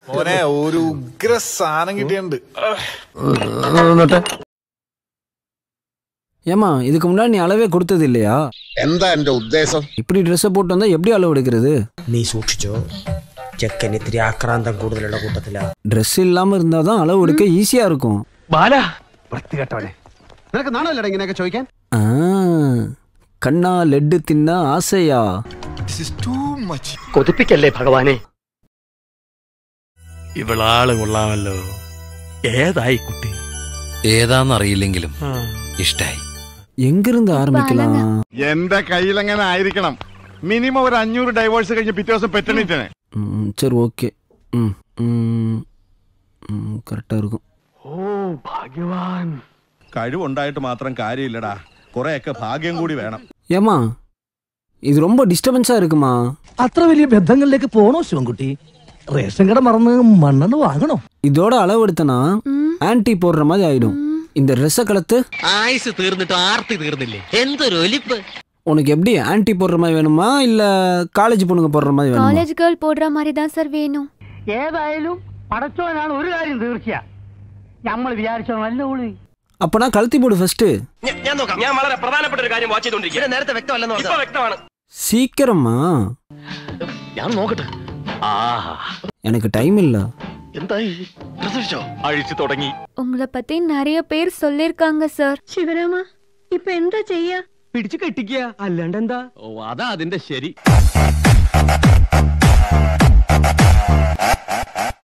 മോനെ ഒരു ഉഗ്ര സാധനം കിട്ടിയുണ്ട്. ஏமா இதுக்கு முன்னாடி நீ அளவே கொடுத்தது இல்லையா? എന്താ എന്റെ ഉദ്ദേശം? இப்படி ட்ரெஸ்ஸை போட்டு வந்தா எப்படி அளவு எடுக்கிறது? നീ സൂക്ഷിച്ചോ, ചെക്കൻ ഇത്തിരി ആക്രാന്തം കൂടുതലുള്ള കൂട്ടത്തിലാ. ட்ரெஸ் இல்லாம இருந்தாதான் அளவு எடுக்க ஈஸியா இருக்கும். ബാലാ വൃത്തികെട്ടവനെ, നിനക്ക് നാണമില്ലടാ ഇങ്ങനെയൊക്കെ ചോദിക്കാൻ? കണ്ണാ ലഡ്ഡു തിന്ന ആസയാ. കൊതിപ്പിക്കല്ലേ ഭഗവാനെ. ഇവളാള് കൊള്ളാമല്ലോ. ഏതായി കുട്ടി? ഏതാന്നറിയില്ലെങ്കിലും ഇഷ്ടായി. എങ്കിருந்து ആരംഭിക്കണം? എന്റെ കയ്യിലെങ്ങനെ ആയിരിക്കണം. മിനിമം ഒരു 500 ഡൈവേഴ്സ് കഴിഞ്ഞ് പിറ്റേ ദിവസം പെറ്റണിട്ടേ. சரி ஓகே. കറക്റ്റാ இருக்கும். ഓ ഭാഗ്യവാൻ. കഴിവുണ്ടായിട്ട് മാത്രം കാര്യമില്ലടാ, കുറെയൊക്കെ ഭാഗ്യം കൂടി വേണം. ஏமா இது ரொம்ப டிஸ்டர்பன்ஸா இருக்குமா? അത്ര വലിയ ബന്ധങ്ങളിലേക്ക് പോണോ ശിവൻകുട്ടി? റേഷൻ കട മറന്ന് മണ്ണെണ്ണ വാങ്ങണോ? இதோட அளவு எடுத்தனா ஆன்டி போடுற மாதிரி ஆயிடும். இந்த ட்ரெஸ்ஸை கலத்து. ആയുസ് തീർന്നിട്ട് ആർത്തി തീർന്നില്ലേ? എന്തൊരു ഒലിപ്പ്. உனக்கு எப்படி ஆன்டி போடுற மாதிரி வேணுமா இல்ல காலேஜ் பொண்ணுங்க போடுற மாதிரி வேணுமா? காலேஜ் கேர்ள் போடுற மாதிரி தான் சார் வேணும். ഏതായാലും പടച്ചോനാണ് ഒരു കാര്യം തീർച്ചയാ, നമ്മൾ വിചാരിച്ചോ നല്ല ഊളി. அப்பனா கழுத்தி போடு ஃபர்ஸ்ட். ഞാൻ നോക്കാം. ഞാൻ വളരെ പ്രധാനപ്പെട്ട ഒരു കാര്യം വാച്ച് ചെയ്തോണ്ടിരിക്കുക. നേരത്തെ വ്യക്തമല്ലെന്ന് പറഞ്ഞു. ഇപ്പോ വ്യക്തമാണ്. சீக்கிரமா. ഞാൻ നോക്കട്ടെ. எனக்கு டைம் இல்ல. എന്തായി? അഴിച്ചു തുടങ്ങി. உங்களை பத்தி நிறைய பேர் சொல்லிருக்காங்க சார். ശിവരാമ, ഇപ്പൊ എന്താ ചെയ്യാ? പിടിച്ചു കെട്ടിക്കുക, അല്ലാണ്ട് എന്താ? ഓ, അതാ അതിന്റെ ശരി.